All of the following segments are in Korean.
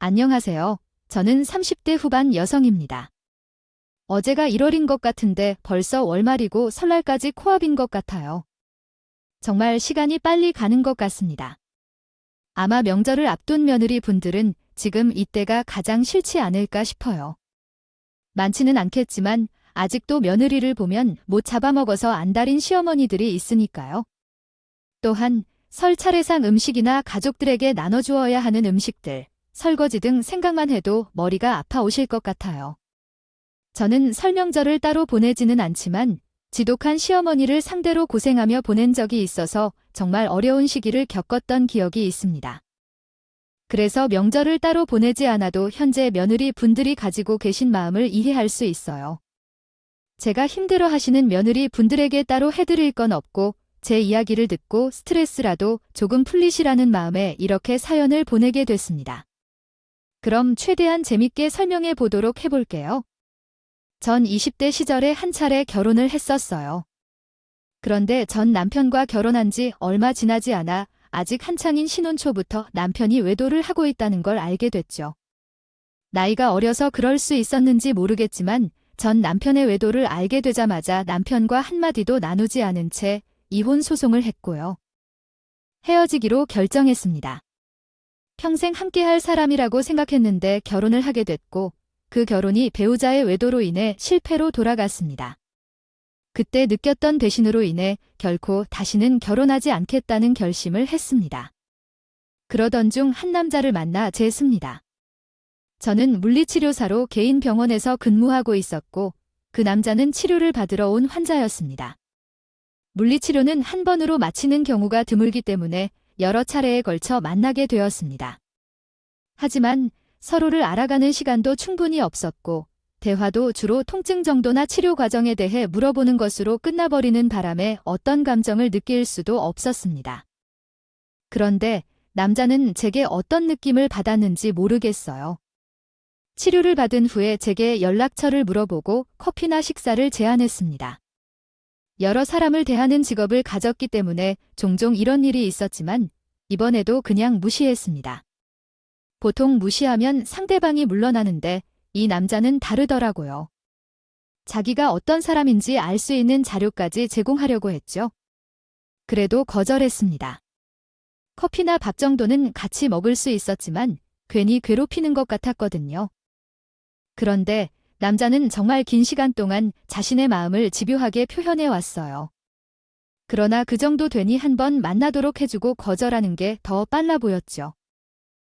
안녕하세요. 저는 30대 후반 여성입니다. 어제가 1월인 것 같은데 벌써 월말이고 설날까지 코앞인 것 같아요. 정말 시간이 빨리 가는 것 같습니다. 아마 명절을 앞둔 며느리 분들은 지금 이때가 가장 싫지 않을까 싶어요. 많지는 않겠지만 아직도 며느리를 보면 못 잡아먹어서 안달인 시어머니들이 있으니까요. 또한 설 차례상 음식이나 가족들에게 나눠주어야 하는 음식들, 설거지 등 생각만 해도 머리가 아파오실 것 같아요. 저는 설명절을 따로 보내지는 않지만 지독한 시어머니를 상대로 고생하며 보낸 적이 있어서 정말 어려운 시기를 겪었던 기억이 있습니다. 그래서 명절을 따로 보내지 않아도 현재 며느리 분들이 가지고 계신 마음을 이해할 수 있어요. 제가 힘들어 하시는 며느리 분들에게 따로 해드릴 건 없고 제 이야기를 듣고 스트레스라도 조금 풀리시라는 마음에 이렇게 사연을 보내게 됐습니다. 그럼 최대한 재밌게 설명해 보도록 해볼게요. 전 20대 시절에 한 차례 결혼을 했었어요. 그런데 전 남편과 결혼한 지 얼마 지나지 않아 아직 한창인 신혼 초부터 남편이 외도를 하고 있다는 걸 알게 됐죠. 나이가 어려서 그럴 수 있었는지 모르겠지만 전 남편의 외도를 알게 되자마자 남편과 한마디도 나누지 않은 채 이혼 소송을 했고요. 헤어지기로 결정했습니다. 평생 함께할 사람이라고 생각했는데 결혼을 하게 됐고 그 결혼이 배우자의 외도로 인해 실패로 돌아갔습니다. 그때 느꼈던 배신으로 인해 결코 다시는 결혼하지 않겠다는 결심을 했습니다. 그러던 중 한 남자를 만나 재습니다. 저는 물리치료사로 개인 병원에서 근무하고 있었고 그 남자는 치료를 받으러 온 환자였습니다. 물리치료는 한 번으로 마치는 경우가 드물기 때문에 여러 차례에 걸쳐 만나게 되었습니다. 하지만 서로를 알아가는 시간도 충분히 없었고 대화도 주로 통증 정도나 치료 과정에 대해 물어보는 것으로 끝나버리는 바람에 어떤 감정을 느낄 수도 없었습니다. 그런데 남자는 제게 어떤 느낌을 받았는지 모르겠어요. 치료를 받은 후에 제게 연락처를 물어보고 커피나 식사를 제안했습니다. 여러 사람을 대하는 직업을 가졌기 때문에 종종 이런 일이 있었지만 이번에도 그냥 무시했습니다. 보통 무시하면 상대방이 물러나는데 이 남자는 다르더라고요. 자기가 어떤 사람인지 알 수 있는 자료까지 제공하려고 했죠. 그래도 거절했습니다. 커피나 밥 정도는 같이 먹을 수 있었지만 괜히 괴롭히는 것 같았거든요. 그런데 남자는 정말 긴 시간 동안 자신의 마음을 집요하게 표현해 왔어요. 그러나 그 정도 되니 한번 만나도록 해주고 거절하는 게 더 빨라 보였죠.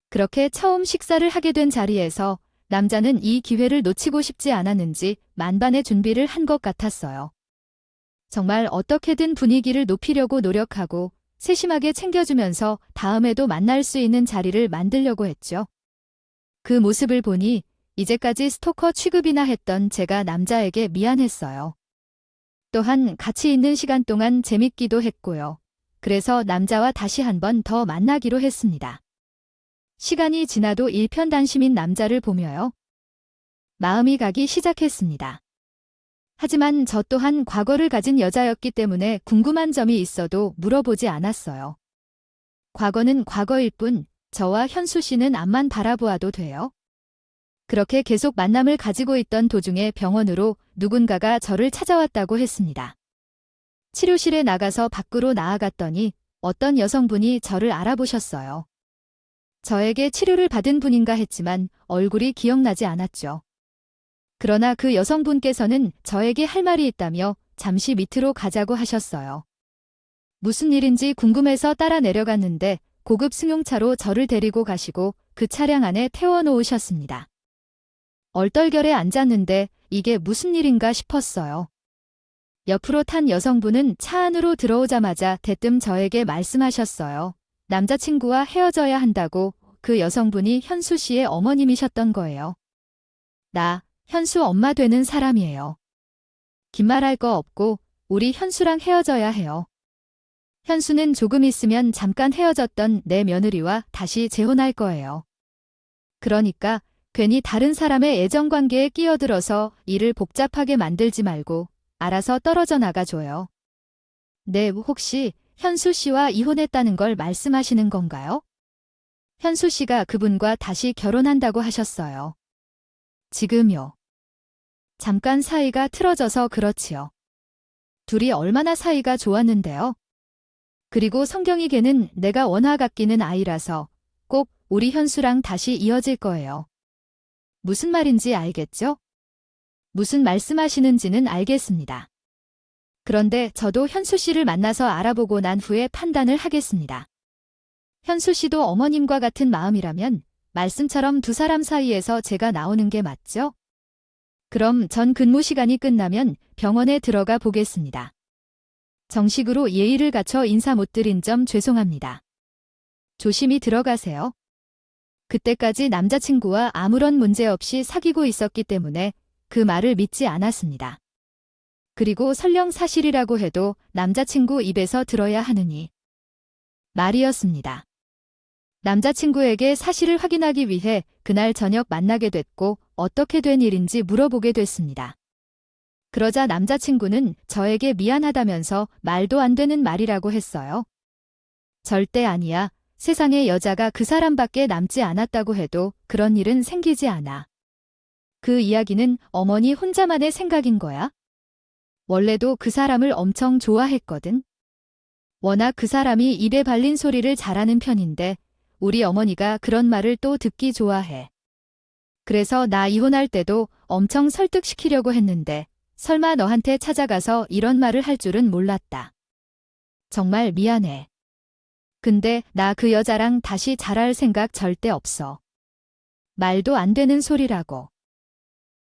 그렇게 처음 식사를 하게 된 자리에서 남자는 이 기회를 놓치고 싶지 않았는지 만반의 준비를 한 것 같았어요. 정말 어떻게든 분위기를 높이려고 노력하고 세심하게 챙겨주면서 다음에도 만날 수 있는 자리를 만들려고 했죠. 그 모습을 보니 이제까지 스토커 취급이나 했던 제가 남자에게 미안했어요. 또한 같이 있는 시간 동안 재밌기도 했고요. 그래서 남자와 다시 한 번 더 만나기로 했습니다. 시간이 지나도 일편단심인 남자를 보며요. 마음이 가기 시작했습니다. 하지만 저 또한 과거를 가진 여자였기 때문에 궁금한 점이 있어도 물어보지 않았어요. 과거는 과거일 뿐 저와 현수 씨는 앞만 바라보아도 돼요. 그렇게 계속 만남을 가지고 있던 도중에 병원으로 누군가가 저를 찾아왔다고 했습니다. 치료실에 나가서 밖으로 나아갔더니 어떤 여성분이 저를 알아보셨어요. 저에게 치료를 받은 분인가 했지만 얼굴이 기억나지 않았죠. 그러나 그 여성분께서는 저에게 할 말이 있다며 잠시 밑으로 가자고 하셨어요. 무슨 일인지 궁금해서 따라 내려갔는데 고급 승용차로 저를 데리고 가시고 그 차량 안에 태워놓으셨습니다. 얼떨결에 앉았는데 이게 무슨 일인가 싶었어요. 옆으로 탄 여성분은 차 안으로 들어오자마자 대뜸 저에게 말씀하셨어요. 남자친구와 헤어져야 한다고. 그 여성분이 현수 씨의 어머님이셨던 거예요. 나 현수 엄마 되는 사람이에요. 긴 말할 거 없고 우리 현수랑 헤어져야 해요. 현수는 조금 있으면 잠깐 헤어졌던 내 며느리와 다시 재혼할 거예요. 그러니까 괜히 다른 사람의 애정관계에 끼어들어서 일을 복잡하게 만들지 말고 알아서 떨어져 나가줘요. 네, 혹시 현수 씨와 이혼했다는 걸 말씀하시는 건가요? 현수 씨가 그분과 다시 결혼한다고 하셨어요. 지금요. 잠깐 사이가 틀어져서 그렇지요. 둘이 얼마나 사이가 좋았는데요. 그리고 성경이 걔는 내가 원하 갚기는 아이라서 꼭 우리 현수랑 다시 이어질 거예요. 무슨 말인지 알겠죠? 무슨 말씀하시는지는 알겠습니다. 그런데 저도 현수 씨를 만나서 알아보고 난 후에 판단을 하겠습니다. 현수 씨도 어머님과 같은 마음이라면 말씀처럼 두 사람 사이에서 제가 나오는 게 맞죠? 그럼 전 근무 시간이 끝나면 병원에 들어가 보겠습니다. 정식으로 예의를 갖춰 인사 못 드린 점 죄송합니다. 조심히 들어가세요. 그때까지 남자친구와 아무런 문제 없이 사귀고 있었기 때문에 그 말을 믿지 않았습니다. 그리고 설령 사실이라고 해도 남자친구 입에서 들어야 하느니 말이었습니다. 남자친구에게 사실을 확인하기 위해 그날 저녁 만나게 됐고 어떻게 된 일인지 물어보게 됐습니다. 그러자 남자친구는 저에게 미안하다면서 말도 안 되는 말이라고 했어요. 절대 아니야. 세상에 여자가 그 사람밖에 남지 않았다고 해도 그런 일은 생기지 않아. 그 이야기는 어머니 혼자만의 생각인 거야. 원래도 그 사람을 엄청 좋아했거든. 워낙 그 사람이 입에 발린 소리를 잘하는 편인데 우리 어머니가 그런 말을 또 듣기 좋아해. 그래서 나 이혼할 때도 엄청 설득시키려고 했는데 설마 너한테 찾아가서 이런 말을 할 줄은 몰랐다. 정말 미안해. 근데 나 그 여자랑 다시 잘할 생각 절대 없어. 말도 안 되는 소리라고.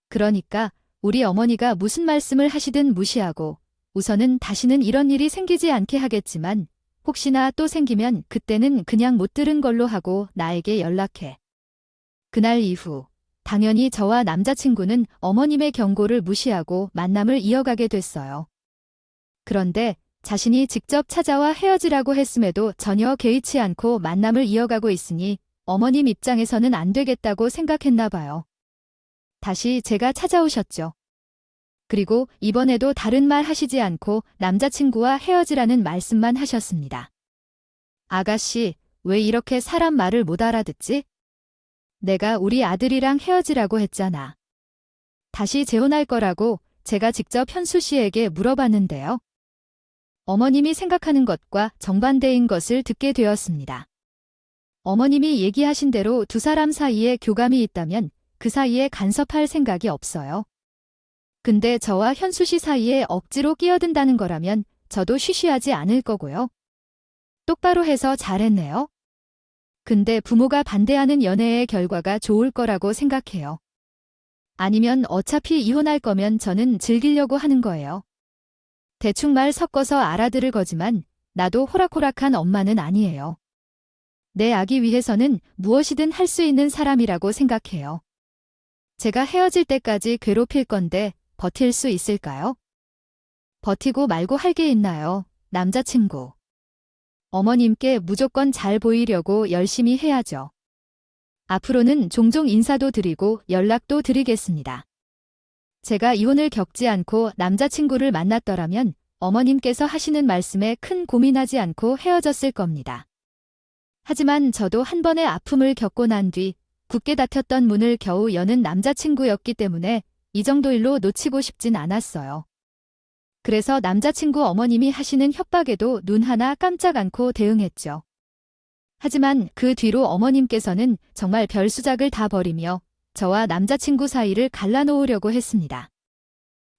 그러니까 우리 어머니가 무슨 말씀을 하시든 무시하고 우선은 다시는 이런 일이 생기지 않게 하겠지만 혹시나 또 생기면 그때는 그냥 못 들은 걸로 하고 나에게 연락해. 그날 이후 당연히 저와 남자친구는 어머님의 경고를 무시하고 만남을 이어가게 됐어요. 그런데 자신이 직접 찾아와 헤어지라고 했음에도 전혀 개의치 않고 만남을 이어가고 있으니 어머님 입장에서는 안 되겠다고 생각했나 봐요. 다시 제가 찾아오셨죠. 그리고 이번에도 다른 말 하시지 않고 남자친구와 헤어지라는 말씀만 하셨습니다. 아가씨, 왜 이렇게 사람 말을 못 알아듣지? 내가 우리 아들이랑 헤어지라고 했잖아. 다시 재혼할 거라고 제가 직접 현수 씨에게 물어봤는데요. 어머님이 생각하는 것과 정반대인 것을 듣게 되었습니다. 어머님이 얘기하신 대로 두 사람 사이에 교감이 있다면 그 사이에 간섭할 생각이 없어요. 근데 저와 현수 씨 사이에 억지로 끼어든다는 거라면 저도 쉬쉬하지 않을 거고요. 똑바로 해서 잘했네요. 근데 부모가 반대하는 연애의 결과가 좋을 거라고 생각해요. 아니면 어차피 이혼할 거면 저는 즐기려고 하는 거예요. 대충 말 섞어서 알아들을 거지만 나도 호락호락한 엄마는 아니에요. 내 아기 위해서는 무엇이든 할 수 있는 사람이라고 생각해요. 제가 헤어질 때까지 괴롭힐 건데 버틸 수 있을까요? 버티고 말고 할 게 있나요, 남자친구. 어머님께 무조건 잘 보이려고 열심히 해야죠. 앞으로는 종종 인사도 드리고 연락도 드리겠습니다. 제가 이혼을 겪지 않고 남자친구를 만났더라면 어머님께서 하시는 말씀에 큰 고민하지 않고 헤어졌을 겁니다. 하지만 저도 한 번의 아픔을 겪고 난 뒤 굳게 닫혔던 문을 겨우 여는 남자친구였기 때문에 이 정도 일로 놓치고 싶진 않았어요. 그래서 남자친구 어머님이 하시는 협박에도 눈 하나 깜짝 않고 대응했죠. 하지만 그 뒤로 어머님께서는 정말 별수작을 다 벌이며 저와 남자친구 사이를 갈라놓으려고 했습니다.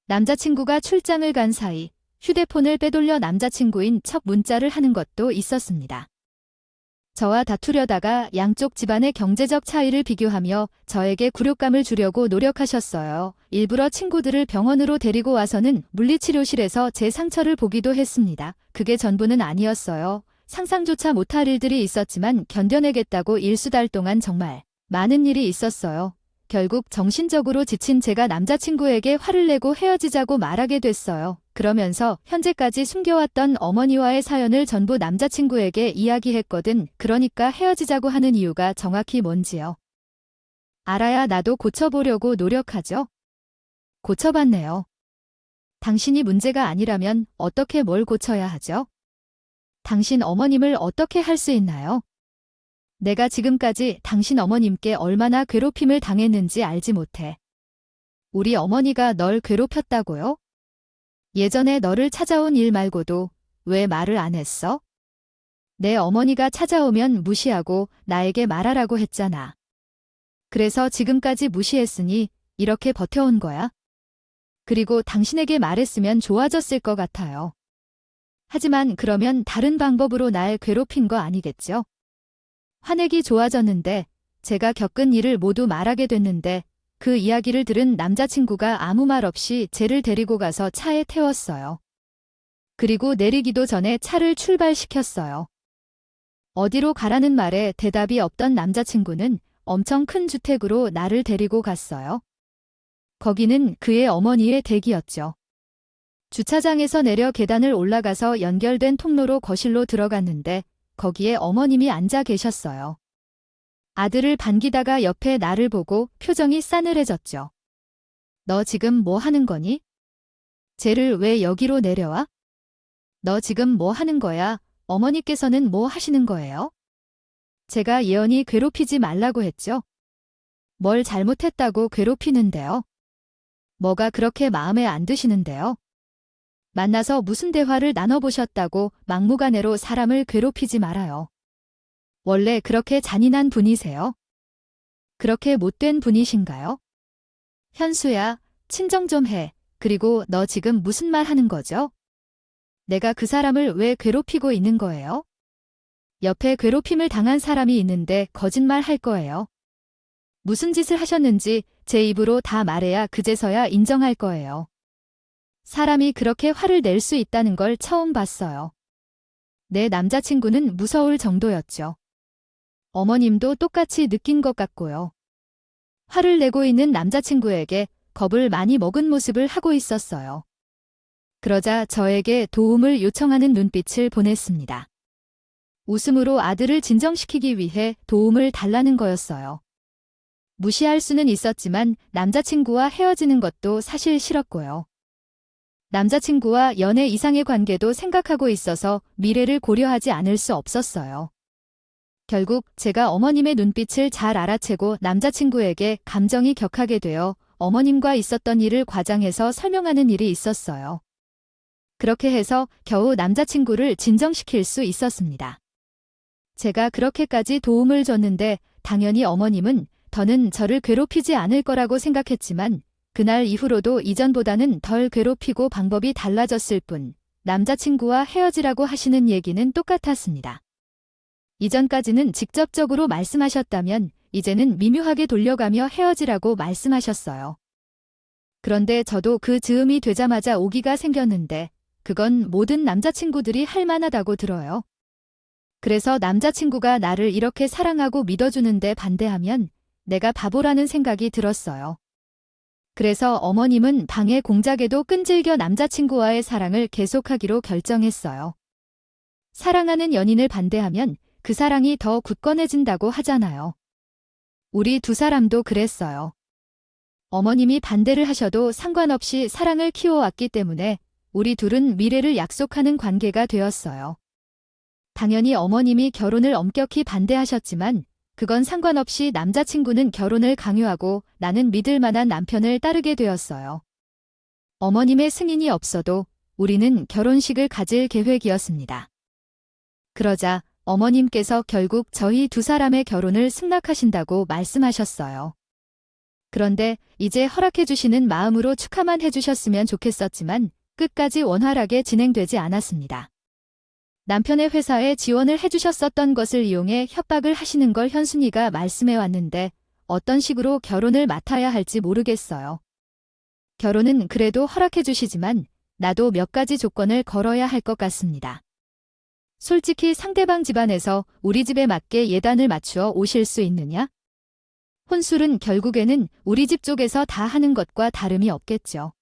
남자친구가 출장을 간 사이 휴대폰을 빼돌려 남자친구인 척 문자를 하는 것도 있었습니다. 저와 다투려다가 양쪽 집안의 경제적 차이를 비교하며 저에게 굴욕감을 주려고 노력하셨어요. 일부러 친구들을 병원으로 데리고 와서는 물리치료실에서 제 상처를 보기도 했습니다. 그게 전부는 아니었어요. 상상조차 못할 일들이 있었지만 견뎌내겠다고 일수달 동안 정말 많은 일이 있었어요. 결국 정신적으로 지친 제가 남자친구에게 화를 내고 헤어지자고 말하게 됐어요. 그러면서 현재까지 숨겨왔던 어머니와의 사연을 전부 남자친구에게 이야기했거든. 그러니까 헤어지자고 하는 이유가 정확히 뭔지요. 알아야 나도 고쳐보려고 노력하죠. 고쳐봤네요. 당신이 문제가 아니라면 어떻게 뭘 고쳐야 하죠? 당신 어머님을 어떻게 할 수 있나요? 내가 지금까지 당신 어머님께 얼마나 괴롭힘을 당했는지 알지 못해. 우리 어머니가 널 괴롭혔다고요? 예전에 너를 찾아온 일 말고도 왜 말을 안 했어? 내 어머니가 찾아오면 무시하고 나에게 말하라고 했잖아. 그래서 지금까지 무시했으니 이렇게 버텨온 거야. 그리고 당신에게 말했으면 좋아졌을 것 같아요. 하지만 그러면 다른 방법으로 날 괴롭힌 거 아니겠죠? 화내기 좋아졌는데 제가 겪은 일을 모두 말하게 됐는데 그 이야기를 들은 남자친구가 아무 말 없이 쟤를 데리고 가서 차에 태웠어요. 그리고 내리기도 전에 차를 출발시켰어요. 어디로 가라는 말에 대답이 없던 남자친구는 엄청 큰 주택으로 나를 데리고 갔어요. 거기는 그의 어머니의 댁이었죠. 주차장에서 내려 계단을 올라가서 연결된 통로로 거실로 들어갔는데 거기에 어머님이 앉아 계셨어요. 아들을 반기다가 옆에 나를 보고 표정이 싸늘해졌죠. 너 지금 뭐 하는 거니? 쟤를 왜 여기로 내려와? 너 지금 뭐 하는 거야? 어머니께서는 뭐 하시는 거예요? 제가 예언이 괴롭히지 말라고 했죠. 뭘 잘못했다고 괴롭히는데요? 뭐가 그렇게 마음에 안 드시는데요? 만나서 무슨 대화를 나눠보셨다고 막무가내로 사람을 괴롭히지 말아요. 원래 그렇게 잔인한 분이세요? 그렇게 못된 분이신가요? 현수야, 친정 좀 해. 그리고 너 지금 무슨 말 하는 거죠? 내가 그 사람을 왜 괴롭히고 있는 거예요? 옆에 괴롭힘을 당한 사람이 있는데 거짓말 할 거예요. 무슨 짓을 하셨는지 제 입으로 다 말해야 그제서야 인정할 거예요. 사람이 그렇게 화를 낼 수 있다는 걸 처음 봤어요. 내 남자친구는 무서울 정도였죠. 어머님도 똑같이 느낀 것 같고요. 화를 내고 있는 남자친구에게 겁을 많이 먹은 모습을 하고 있었어요. 그러자 저에게 도움을 요청하는 눈빛을 보냈습니다. 웃음으로 아들을 진정시키기 위해 도움을 달라는 거였어요. 무시할 수는 있었지만 남자친구와 헤어지는 것도 사실 싫었고요. 남자친구와 연애 이상의 관계도 생각하고 있어서 미래를 고려하지 않을 수 없었어요. 결국 제가 어머님의 눈빛을 잘 알아채고 남자친구에게 감정이 격하게 되어 어머님과 있었던 일을 과장해서 설명하는 일이 있었어요. 그렇게 해서 겨우 남자친구를 진정시킬 수 있었습니다. 제가 그렇게까지 도움을 줬는데 당연히 어머님은 더는 저를 괴롭히지 않을 거라고 생각했지만 그날 이후로도 이전보다는 덜 괴롭히고 방법이 달라졌을 뿐 남자친구와 헤어지라고 하시는 얘기는 똑같았습니다. 이전까지는 직접적으로 말씀하셨다면 이제는 미묘하게 돌려가며 헤어지라고 말씀하셨어요. 그런데 저도 그 즈음이 되자마자 오기가 생겼는데 그건 모든 남자친구들이 할 만하다고 들어요. 그래서 남자친구가 나를 이렇게 사랑하고 믿어주는데 반대하면 내가 바보라는 생각이 들었어요. 그래서 어머님은 방해 공작에도 끈질겨 남자친구와의 사랑을 계속하기로 결정했어요. 사랑하는 연인을 반대하면 그 사랑이 더 굳건해진다고 하잖아요. 우리 두 사람도 그랬어요. 어머님이 반대를 하셔도 상관없이 사랑을 키워왔기 때문에 우리 둘은 미래를 약속하는 관계가 되었어요. 당연히 어머님이 결혼을 엄격히 반대하셨지만 그건 상관없이 남자친구는 결혼을 강요하고 나는 믿을 만한 남편을 따르게 되었어요. 어머님의 승인이 없어도 우리는 결혼식을 가질 계획이었습니다. 그러자 어머님께서 결국 저희 두 사람의 결혼을 승낙하신다고 말씀하셨어요. 그런데 이제 허락해 주시는 마음으로 축하만 해주셨으면 좋겠었지만 끝까지 원활하게 진행되지 않았습니다. 남편의 회사에 지원을 해주셨었던 것을 이용해 협박을 하시는 걸 현순이가 말씀해 왔는데 어떤 식으로 결혼을 맡아야 할지 모르겠어요. 결혼은 그래도 허락해 주시지만 나도 몇 가지 조건을 걸어야 할 것 같습니다. 솔직히 상대방 집안에서 우리 집에 맞게 예단을 맞추어 오실 수 있느냐? 혼술은 결국에는 우리 집 쪽에서 다 하는 것과 다름이 없겠죠.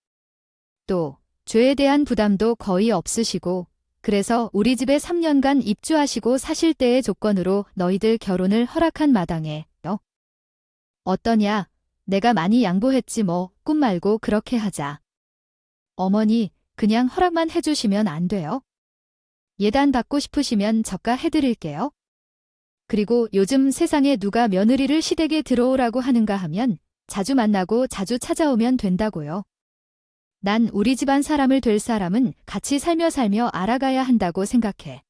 또 죄에 대한 부담도 거의 없으시고 그래서 우리 집에 3년간 입주하시고 사실 때의 조건으로 너희들 결혼을 허락한 마당에 너 어떠냐? 내가 많이 양보했지 뭐 꿈 말고 그렇게 하자. 어머니 그냥 허락만 해주시면 안 돼요? 예단 받고 싶으시면 저가 해드릴게요. 그리고 요즘 세상에 누가 며느리를 시댁에 들어오라고 하는가 하면 자주 만나고 자주 찾아오면 된다고요. 난 우리 집안 사람을 될 사람은 같이 살며 알아가야 한다고 생각해.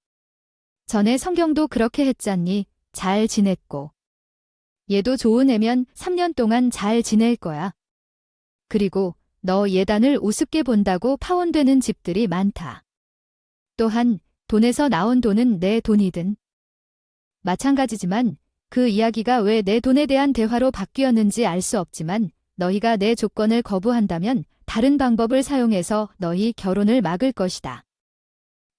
전에 성경도 그렇게 했잖니. 잘 지냈고. 얘도 좋은 애면 3년 동안 잘 지낼 거야. 그리고 너 예단을 우습게 본다고 파혼되는 집들이 많다. 또한 돈에서 나온 돈은 내 돈이든. 마찬가지지만 그 이야기가 왜 내 돈에 대한 대화로 바뀌었는지 알 수 없지만 너희가 내 조건을 거부한다면 다른 방법을 사용해서 너희 결혼을 막을 것이다.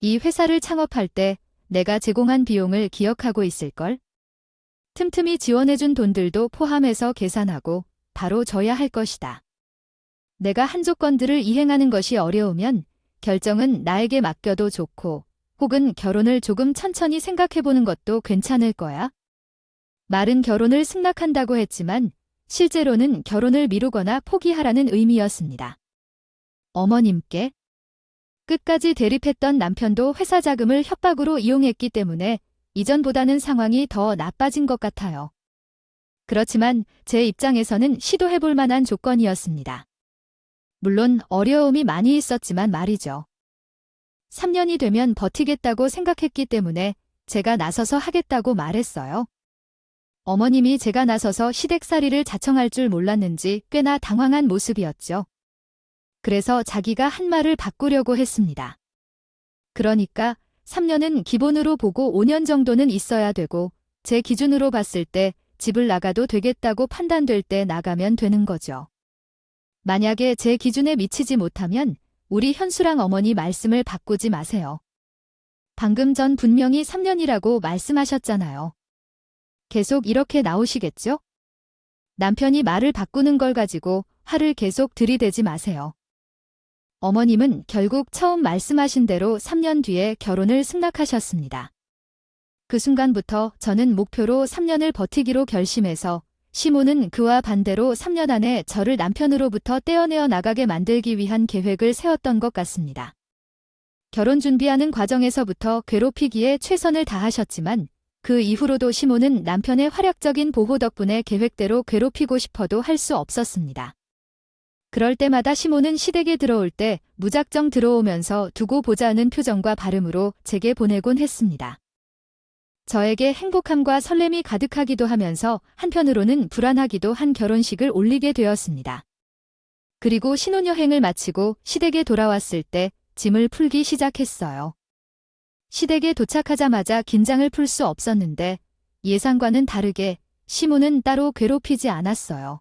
이 회사를 창업할 때 내가 제공한 비용을 기억하고 있을걸? 틈틈이 지원해준 돈들도 포함해서 계산하고 바로 줘야 할 것이다. 내가 한 조건들을 이행하는 것이 어려우면 결정은 나에게 맡겨도 좋고 혹은 결혼을 조금 천천히 생각해보는 것도 괜찮을 거야. 말은 결혼을 승낙한다고 했지만 실제로는 결혼을 미루거나 포기하라는 의미였습니다. 어머님께 끝까지 대립했던 남편도 회사 자금을 협박으로 이용했기 때문에 이전보다는 상황이 더 나빠진 것 같아요. 그렇지만 제 입장에서는 시도해볼 만한 조건이었습니다. 물론 어려움이 많이 있었지만 말이죠. 3년이 되면 버티겠다고 생각했기 때문에 제가 나서서 하겠다고 말했어요. 어머님이 제가 나서서 시댁살이를 자청할 줄 몰랐는지 꽤나 당황한 모습이었죠. 그래서 자기가 한 말을 바꾸려고 했습니다. 그러니까 3년은 기본으로 보고 5년 정도는 있어야 되고 제 기준으로 봤을 때 집을 나가도 되겠다고 판단될 때 나가면 되는 거죠. 만약에 제 기준에 미치지 못하면 우리 현수랑 어머니 말씀을 바꾸지 마세요. 방금 전 분명히 3년이라고 말씀하셨잖아요. 계속 이렇게 나오시겠죠? 남편이 말을 바꾸는 걸 가지고 화를 계속 들이대지 마세요. 어머님은 결국 처음 말씀하신 대로 3년 뒤에 결혼을 승낙하셨습니다. 그 순간부터 저는 목표로 3년을 버티기로 결심해서 시모는 그와 반대로 3년 안에 저를 남편으로부터 떼어내어 나가게 만들기 위한 계획을 세웠던 것 같습니다. 결혼 준비하는 과정에서부터 괴롭히기에 최선을 다하셨지만 그 이후로도 시모는 남편의 활약적인 보호 덕분에 계획대로 괴롭히고 싶어도 할 수 없었습니다. 그럴 때마다 시모는 시댁에 들어올 때 무작정 들어오면서 두고 보자는 표정과 발음으로 제게 보내곤 했습니다. 저에게 행복함과 설렘이 가득하기도 하면서 한편으로는 불안하기도 한 결혼식을 올리게 되었습니다. 그리고 신혼여행을 마치고 시댁에 돌아왔을 때 짐을 풀기 시작했어요. 시댁에 도착하자마자 긴장을 풀 수 없었는데 예상과는 다르게 시모는 따로 괴롭히지 않았어요.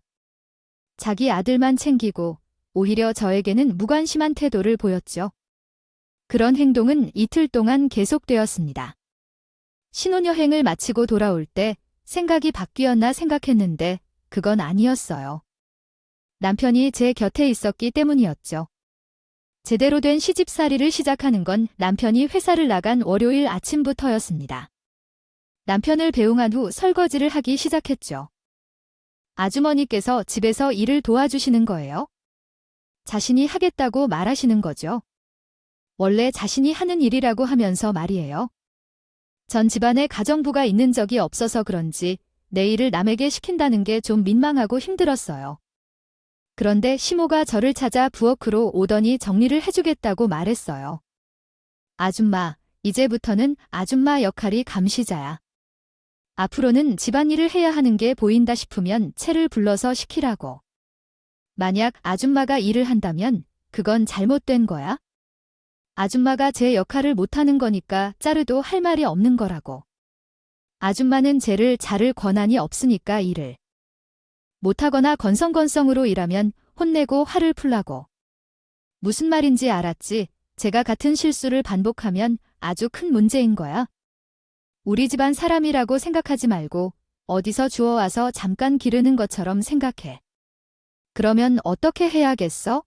자기 아들만 챙기고 오히려 저에게는 무관심한 태도를 보였죠. 그런 행동은 이틀 동안 계속되었습니다. 신혼여행을 마치고 돌아올 때 생각이 바뀌었나 생각했는데 그건 아니었어요. 남편이 제 곁에 있었기 때문이었죠. 제대로 된 시집살이를 시작하는 건 남편이 회사를 나간 월요일 아침부터였습니다. 남편을 배웅한 후 설거지를 하기 시작했죠. 아주머니께서 집에서 일을 도와주시는 거예요? 자신이 하겠다고 말하시는 거죠. 원래 자신이 하는 일이라고 하면서 말이에요. 전 집안에 가정부가 있는 적이 없어서 그런지 내 일을 남에게 시킨다는 게 좀 민망하고 힘들었어요. 그런데 시모가 저를 찾아 부엌으로 오더니 정리를 해주겠다고 말했어요. 아줌마, 이제부터는 아줌마 역할이 감시자야. 앞으로는 집안일을 해야 하는 게 보인다 싶으면 채를 불러서 시키라고. 만약 아줌마가 일을 한다면 그건 잘못된 거야? 아줌마가 제 역할을 못하는 거니까 자르도 할 말이 없는 거라고. 아줌마는 쟤를 자를 권한이 없으니까 일을 못하거나 건성건성으로 일하면 혼내고 화를 풀라고. 무슨 말인지 알았지? 제가 같은 실수를 반복하면 아주 큰 문제인 거야. 우리 집안 사람이라고 생각하지 말고 어디서 주워와서 잠깐 기르는 것처럼 생각해. 그러면 어떻게 해야겠어?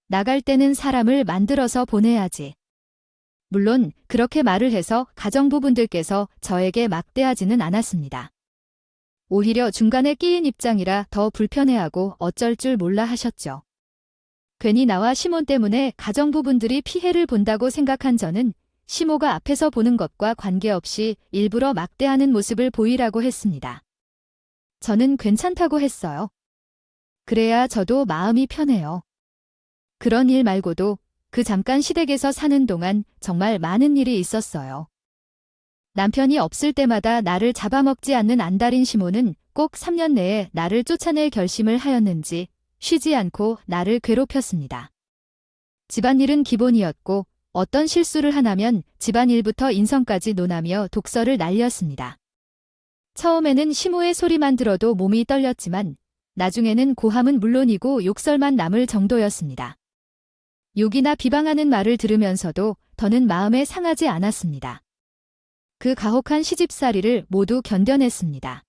나갈 때는 사람을 만들어서 보내야지. 물론 그렇게 말을 해서 가정부분들께서 저에게 막대하지는 않았습니다. 오히려 중간에 끼인 입장이라 더 불편해하고 어쩔 줄 몰라 하셨죠. 괜히 나와 시몬 때문에 가정부분들이 피해를 본다고 생각한 저는 시모가 앞에서 보는 것과 관계없이 일부러 막대하는 모습을 보이라고 했습니다. 저는 괜찮다고 했어요. 그래야 저도 마음이 편해요. 그런 일 말고도 그 잠깐 시댁에서 사는 동안 정말 많은 일이 있었어요. 남편이 없을 때마다 나를 잡아먹지 않는 안달인 시모는 꼭 3년 내에 나를 쫓아낼 결심을 하였는지 쉬지 않고 나를 괴롭혔습니다. 집안일은 기본이었고 어떤 실수를 하나면 집안일부터 인성까지 논하며 독설을 날렸습니다. 처음에는 시모의 소리만 들어도 몸이 떨렸지만 나중에는 고함은 물론이고 욕설만 남을 정도였습니다. 욕이나 비방하는 말을 들으면서도 더는 마음에 상하지 않았습니다. 그 가혹한 시집살이를 모두 견뎌냈습니다.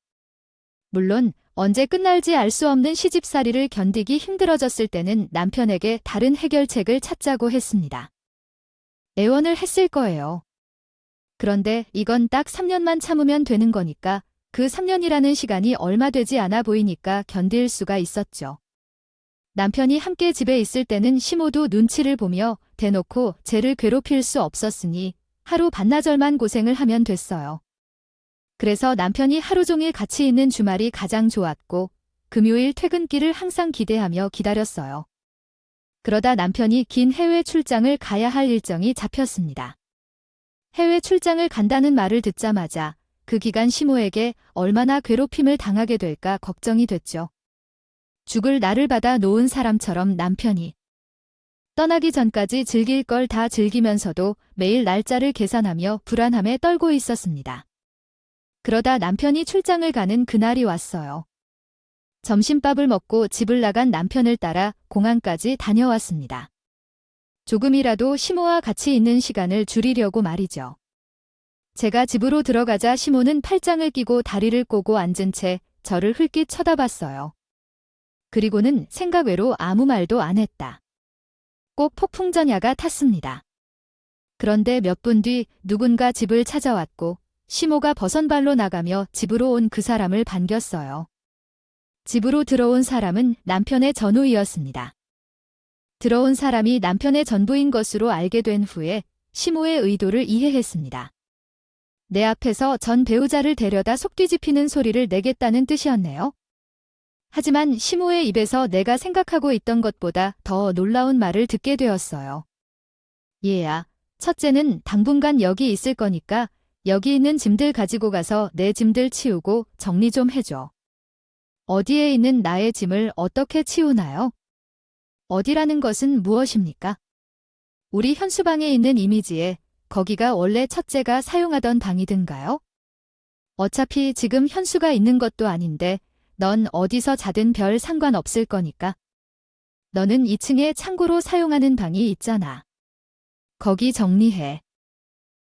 물론 언제 끝날지 알 수 없는 시집살이를 견디기 힘들어졌을 때는 남편에게 다른 해결책을 찾자고 했습니다. 애원을 했을 거예요. 그런데 이건 딱 3년만 참으면 되는 거니까 그 3년이라는 시간이 얼마 되지 않아 보이니까 견딜 수가 있었죠. 남편이 함께 집에 있을 때는 시모도 눈치를 보며 대놓고 쟤를 괴롭힐 수 없었으니 하루 반나절만 고생을 하면 됐어요. 그래서 남편이 하루 종일 같이 있는 주말이 가장 좋았고 금요일 퇴근길을 항상 기대하며 기다렸어요. 그러다 남편이 긴 해외 출장을 가야 할 일정이 잡혔습니다. 해외 출장을 간다는 말을 듣자마자 그 기간 시모에게 얼마나 괴롭힘을 당하게 될까 걱정이 됐죠. 죽을 나를 받아 놓은 사람처럼 남편이 떠나기 전까지 즐길 걸 다 즐기면서도 매일 날짜를 계산하며 불안함에 떨고 있었습니다. 그러다 남편이 출장을 가는 그날이 왔어요. 점심밥을 먹고 집을 나간 남편을 따라 공항까지 다녀왔습니다. 조금이라도 시모와 같이 있는 시간을 줄이려고 말이죠. 제가 집으로 들어가자 시모는 팔짱을 끼고 다리를 꼬고 앉은 채 저를 흘낏 쳐다봤어요. 그리고는 생각 외로 아무 말도 안 했다. 꼭 폭풍전야가 탔습니다. 그런데 몇 분 뒤 누군가 집을 찾아왔고 시모가 버선발로 나가며 집으로 온 그 사람을 반겼어요. 집으로 들어온 사람은 남편의 전우이었습니다. 들어온 사람이 남편의 전부인 것으로 알게 된 후에 시모의 의도를 이해했습니다. 내 앞에서 전 배우자를 데려다 속 뒤집히는 소리를 내겠다는 뜻이었네요. 하지만 시모의 입에서 내가 생각하고 있던 것보다 더 놀라운 말을 듣게 되었어요. 얘야, 첫째는 당분간 여기 있을 거니까 여기 있는 짐들 가지고 가서 내 짐들 치우고 정리 좀 해줘. 어디에 있는 나의 짐을 어떻게 치우나요? 어디라는 것은 무엇입니까? 우리 현수방에 있는 이미지에 거기가 원래 첫째가 사용하던 방이든가요? 어차피 지금 현수가 있는 것도 아닌데 넌 어디서 자든 별 상관없을 거니까. 너는 2층에 창고로 사용하는 방이 있잖아. 거기 정리해.